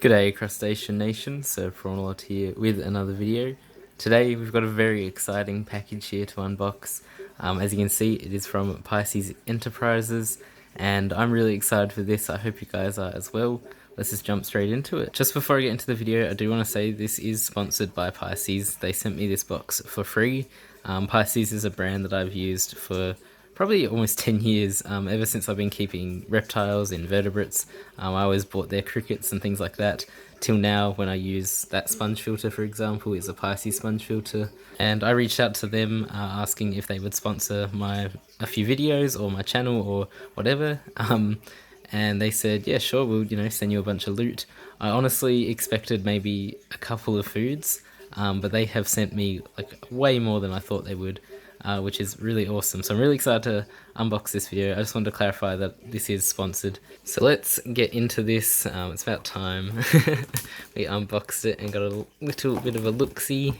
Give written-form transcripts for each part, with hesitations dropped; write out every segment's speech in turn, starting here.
G'day Crustacean Nation, Sir Prawnlord here with another video. Today we've got a very exciting package here to unbox. As you can see, it is from Pisces Enterprises and I'm really excited for this. I hope you guys are as well. Let's just jump straight into it. Just before I get into the video, I do want to say this is sponsored by Pisces. They sent me this box for free. Pisces is a brand that I've used for probably almost 10 years, ever since I've been keeping reptiles, invertebrates. I always bought their crickets and things like that, till now when I use that sponge filter, for example, is a Pisces sponge filter. And I reached out to them asking if they would sponsor a few videos or my channel or whatever. And they said, yeah, sure, we'll send you a bunch of loot. I honestly expected maybe a couple of foods, but they have sent me like way more than I thought they would. Which is really awesome. So I'm really excited to unbox this video. I just wanted to clarify that this is sponsored. So let's get into this. It's about time. We unboxed it and got a little bit of a look-see.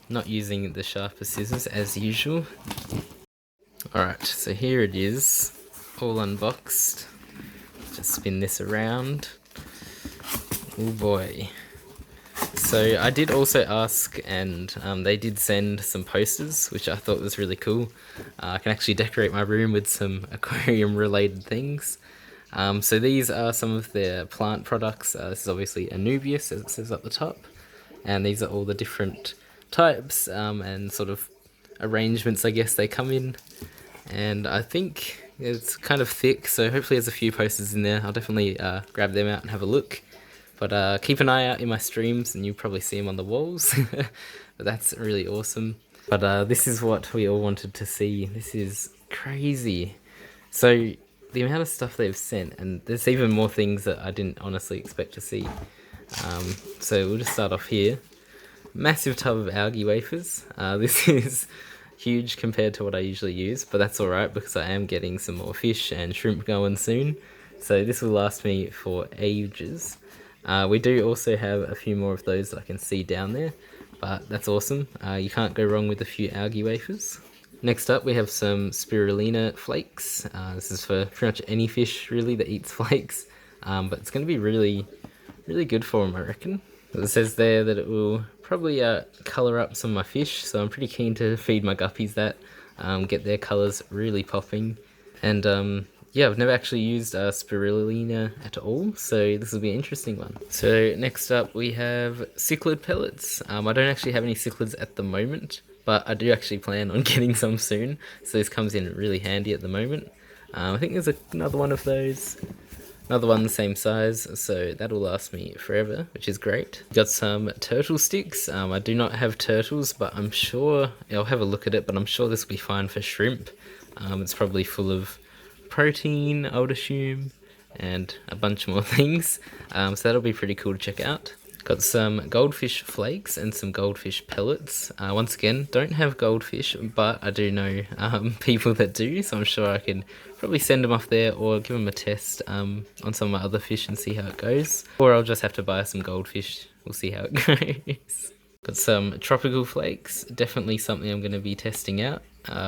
Not using the sharpest scissors as usual. Alright, so here it is, all unboxed. Just spin this around. Oh boy. So I did also ask, and they did send some posters, which I thought was really cool. I can actually decorate my room with some aquarium related things. So these are some of their plant products. This is obviously Anubias, as it says up the top. And these are all the different types and sort of arrangements, I guess, they come in. And I think it's kind of thick, so hopefully there's a few posters in there. I'll definitely grab them out and have a look. But keep an eye out in my streams and you'll probably see them on the walls. But that's really awesome. But this is what we all wanted to see. This is crazy. So the amount of stuff they've sent, and there's even more things that I didn't honestly expect to see. So we'll just start off here. Massive tub of algae wafers. This is huge compared to what I usually use, but that's alright because I am getting some more fish and shrimp going soon. So this will last me for ages. We do also have a few more of those that I can see down there, but that's awesome. You can't go wrong with a few algae wafers. Next up we have some Spirulina flakes. This is for pretty much any fish really that eats flakes, but it's going to be really good for them, I reckon. It says there that it will probably colour up some of my fish, so I'm pretty keen to feed my guppies that, get their colours really popping. And yeah, I've never actually used Spirulina at all, so this will be an interesting one. So next up we have cichlid pellets. I don't actually have any cichlids at the moment, but I do actually plan on getting some soon, so this comes in really handy at the moment. I think there's another one of those, another one the same size, so that'll last me forever, which is great. Got some turtle sticks. I do not have turtles, but I'm sure, I'll have a look at it, but I'm sure this will be fine for shrimp. It's probably full of protein, I would assume, and a bunch more things, so that'll be pretty cool to check out. Got some goldfish flakes and some goldfish pellets. Once again, don't have goldfish, but I do know people that do, so I'm sure I can probably send them off there or give them a test on some of my other fish and see how it goes, or I'll just have to buy some goldfish. We'll see how it goes. Got some tropical flakes, definitely something I'm going to be testing out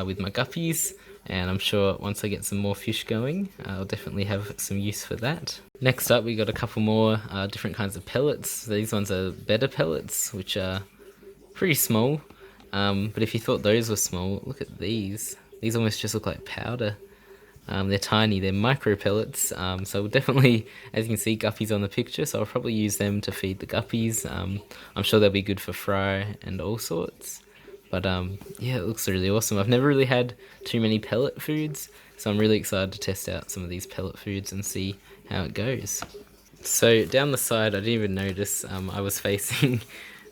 with my guppies. And I'm sure once I get some more fish going, I'll definitely have some use for that. Next up, we got a couple more different kinds of pellets. These ones are better pellets, which are pretty small. But if you thought those were small, look at these. These almost just look like powder. They're tiny, they're micro pellets. So we'll definitely, as you can see, guppies on the picture. So I'll probably use them to feed the guppies. I'm sure they'll be good for fry and all sorts. But yeah, it looks really awesome. I've never really had too many pellet foods, so I'm really excited to test out some of these pellet foods and see how it goes. So down the side, I didn't even notice I was facing,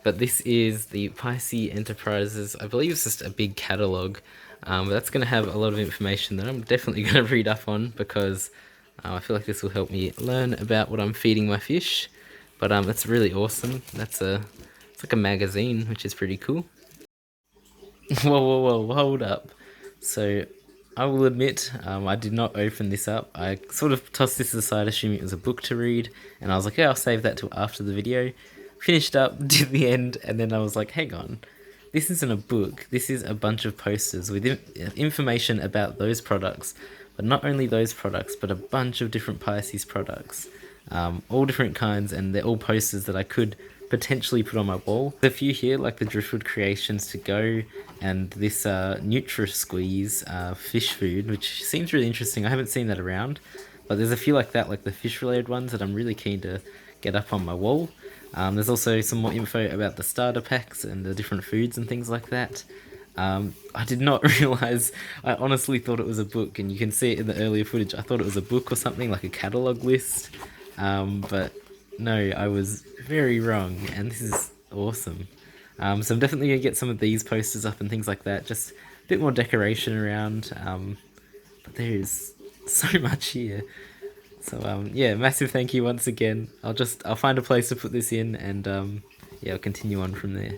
but this is the Pisces Enterprises. I believe it's just a big catalogue, but that's going to have a lot of information that I'm definitely going to read up on because I feel like this will help me learn about what I'm feeding my fish. But that's really awesome. It's like a magazine, which is pretty cool. Whoa, hold up. So, I will admit, I did not open this up. I sort of tossed this aside assuming it was a book to read, and I was like, yeah, I'll save that till after the video. Finished up, did the end, and then I was like, hang on. This isn't a book, this is a bunch of posters with information about those products, but not only those products, but a bunch of different Pisces products. all different kinds, and they're all posters that I could potentially put on my wall. There's a few here, like the Driftwood Creations to Go, and this Nutri Squeeze fish food, which seems really interesting. I haven't seen that around, but there's a few like that, like the fish related ones, that I'm really keen to get up on my wall. There's also some more info about the starter packs and the different foods and things like that. I did not realize, I honestly thought it was a book, and you can see it in the earlier footage. I thought it was a book or something, like a catalogue list, but no, I was very wrong, and this is awesome. So I'm definitely going to get some of these posters up and things like that, just a bit more decoration around, but there is so much here. So yeah, massive thank you once again. I'll find a place to put this in, and yeah, I'll continue on from there.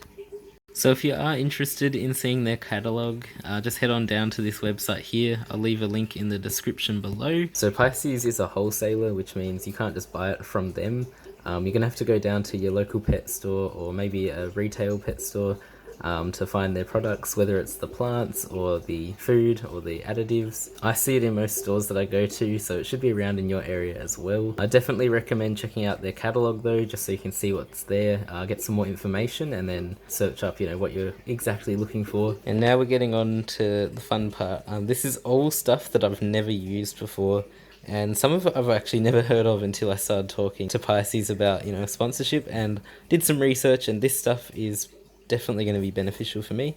So if you are interested in seeing their catalogue, just head on down to this website here. I'll leave a link in the description below. So Pisces is a wholesaler, which means you can't just buy it from them. You're going to have to go down to your local pet store or maybe a retail pet store to find their products, whether it's the plants or the food or the additives. I see it in most stores that I go to, so it should be around in your area as well. I definitely recommend checking out their catalogue though, just so you can see what's there, get some more information, and then search up, what you're exactly looking for. And now we're getting on to the fun part. This is all stuff that I've never used before, and some of it I've actually never heard of until I started talking to Pisces about, sponsorship, and did some research, and this stuff is definitely going to be beneficial for me.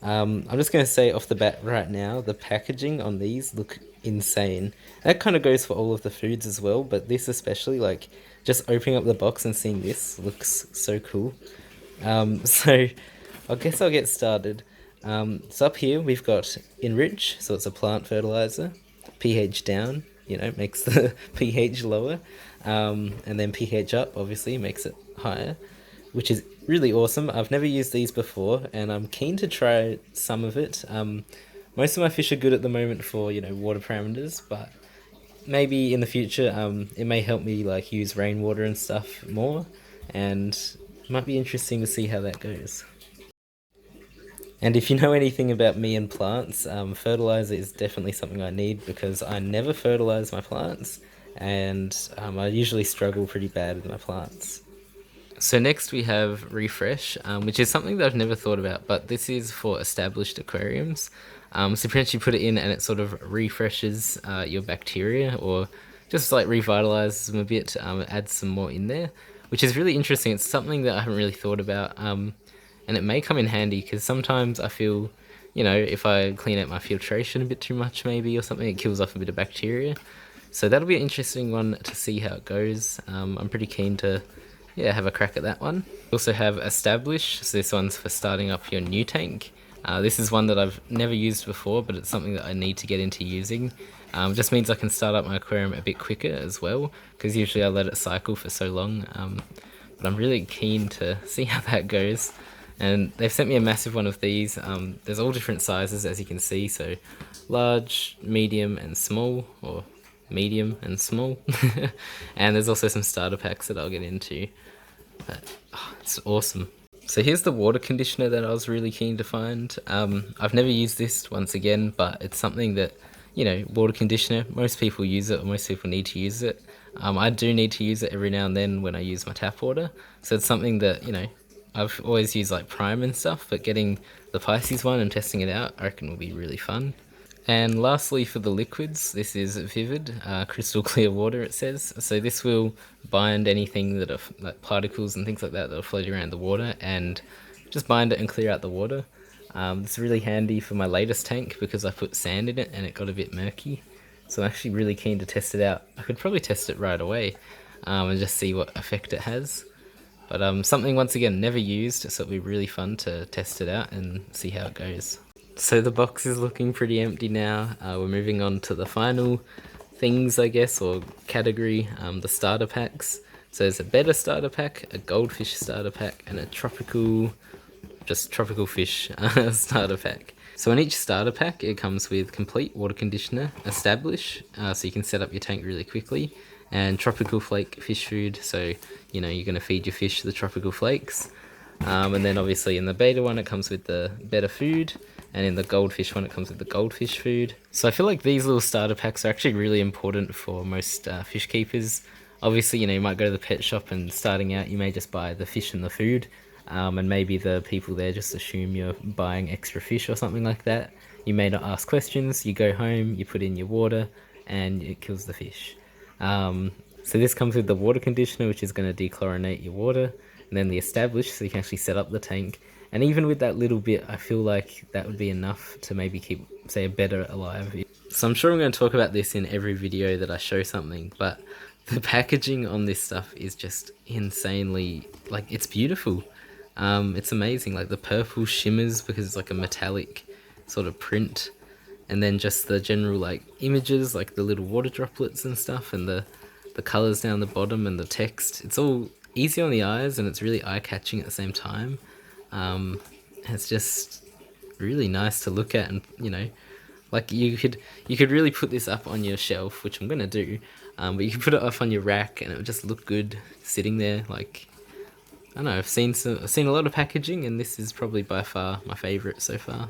I'm just going to say off the bat right now, the packaging on these look insane. That kind of goes for all of the foods as well, but this especially, like, just opening up the box and seeing this looks so cool. So I guess I'll get started. So up here we've got Enrich, so it's a plant fertilizer. pH down, makes the pH lower, and then pH up obviously makes it higher, which is really awesome. I've never used these before, and I'm keen to try some of it. Most of my fish are good at the moment for, water parameters, but maybe in the future, it may help me like use rainwater and stuff more, and it might be interesting to see how that goes. And if you know anything about me and plants, fertilizer is definitely something I need, because I never fertilize my plants, and I usually struggle pretty bad with my plants. So next we have Refresh, which is something that I've never thought about, but this is for established aquariums. So pretty much you put it in and it sort of refreshes your bacteria, or just like revitalizes them a bit, adds some more in there, which is really interesting. It's something that I haven't really thought about, and it may come in handy, because sometimes I feel, if I clean out my filtration a bit too much maybe or something, it kills off a bit of bacteria. So that'll be an interesting one to see how it goes. I'm pretty keen to have a crack at that one. We also have Establish, so this one's for starting up your new tank. This is one that I've never used before, but it's something that I need to get into using. Just means I can start up my aquarium a bit quicker as well, because usually I let it cycle for so long. But I'm really keen to see how that goes. And they've sent me a massive one of these. There's all different sizes, as you can see, so large, medium and small, or medium and small. And there's also some starter packs that I'll get into. But it's awesome. So here's the water conditioner that I was really keen to find. I've never used this once again, but it's something that, water conditioner, most people use it, or most people need to use it. I do need to use it every now and then when I use my tap water. So it's something that, I've always used like Prime and stuff, but getting the Pisces one and testing it out, I reckon will be really fun. And lastly, for the liquids, this is Vivid, crystal clear water, it says. So this will bind anything that are like particles and things like that that are floating around the water, and just bind it and clear out the water. It's really handy for my latest tank, because I put sand in it and it got a bit murky. So I'm actually really keen to test it out. I could probably test it right away and just see what effect it has. But something, once again, never used, so it'll be really fun to test it out and see how it goes. So the box is looking pretty empty now. We're moving on to the final things, I guess, or category, the starter packs. So there's a better starter pack, a goldfish starter pack, and a tropical fish starter pack. So in each starter pack, it comes with complete water conditioner, Establish, so you can set up your tank really quickly, and tropical flake fish food, so you're going to feed your fish the tropical flakes. And then obviously in the beta one, it comes with the better food, and in the goldfish one, it comes with the goldfish food. So I feel like these little starter packs are actually really important for most fish keepers. Obviously, you might go to the pet shop and starting out, you may just buy the fish and the food, and maybe the people there just assume you're buying extra fish or something like that. You may not ask questions, you go home, you put in your water, and it kills the fish. So this comes with the water conditioner, which is going to dechlorinate your water, and then the established, so you can actually set up the tank. And even with that little bit, I feel like that would be enough to maybe keep, say, a betta alive. So I'm sure I'm going to talk about this in every video that I show something, but the packaging on this stuff is just insanely, like, it's beautiful. It's amazing, like the purple shimmers because it's like a metallic sort of print, and then just the general like images, like the little water droplets and stuff, and the colors down the bottom and the text. It's all easy on the eyes and it's really eye-catching at the same time. It's just really nice to look at, and like you could really put this up on your shelf, which I'm gonna do, but you could put it up on your rack and it would just look good sitting there. Like, I don't know, I've seen a lot of packaging, and this is probably by far my favorite so far.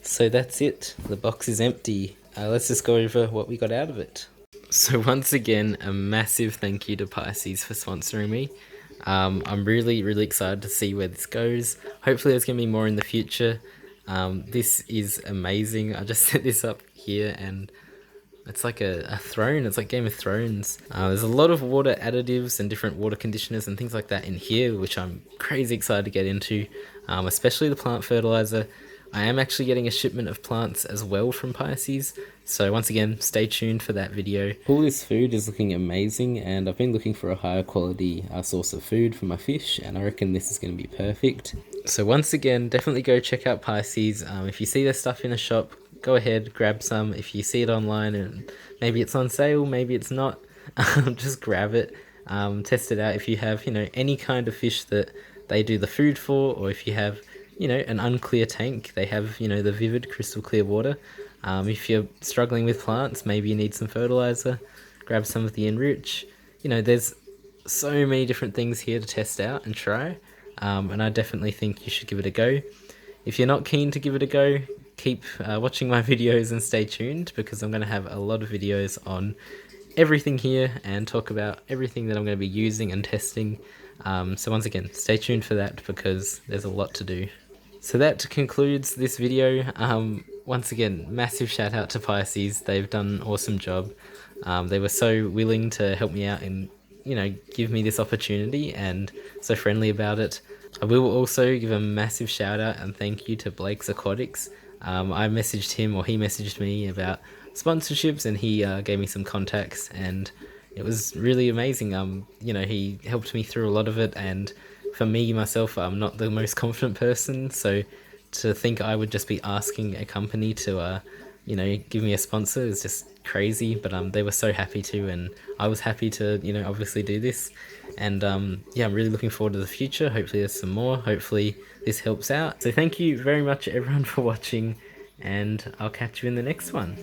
So that's it, the box is empty. Let's just go over what we got out of it. So once again, a massive thank you to Pisces for sponsoring me. I'm really excited to see where this goes. Hopefully there's going to be more in the future. This is amazing. I just set this up here and it's like a throne. It's like Game of Thrones. There's a lot of water additives and different water conditioners and things like that in here, which I'm crazy excited to get into, especially the plant fertilizer. I am actually getting a shipment of plants as well from Pisces, so once again, stay tuned for that video. All this food is looking amazing, and I've been looking for a higher quality source of food for my fish, and I reckon this is going to be perfect. So once again, definitely go check out Pisces. If you see their stuff in a shop, go ahead, grab some. If you see it online and maybe it's on sale, maybe it's not, just grab it, test it out. If you have, any kind of fish that they do the food for, or if you have an unclear tank, they have, the vivid crystal clear water. If you're struggling with plants, maybe you need some fertilizer, grab some of the Enrich. There's so many different things here to test out and try, and I definitely think you should give it a go. If you're not keen to give it a go, keep watching my videos and stay tuned, because I'm going to have a lot of videos on everything here and talk about everything that I'm going to be using and testing. So once again, stay tuned for that, because there's a lot to do. So that concludes this video. Once again, massive shout out to Pisces. They've done an awesome job. They were so willing to help me out and give me this opportunity, and so friendly about it. I will also give a massive shout out and thank you to Pisces Aquatics. I messaged him, or he messaged me about sponsorships, and he gave me some contacts, and it was really amazing. He helped me through a lot of it, and for me, myself, I'm not the most confident person, so to think I would just be asking a company to, give me a sponsor is just crazy, but they were so happy to, and I was happy to, obviously do this, and yeah, I'm really looking forward to the future. Hopefully there's some more, hopefully this helps out. So thank you very much everyone for watching, and I'll catch you in the next one.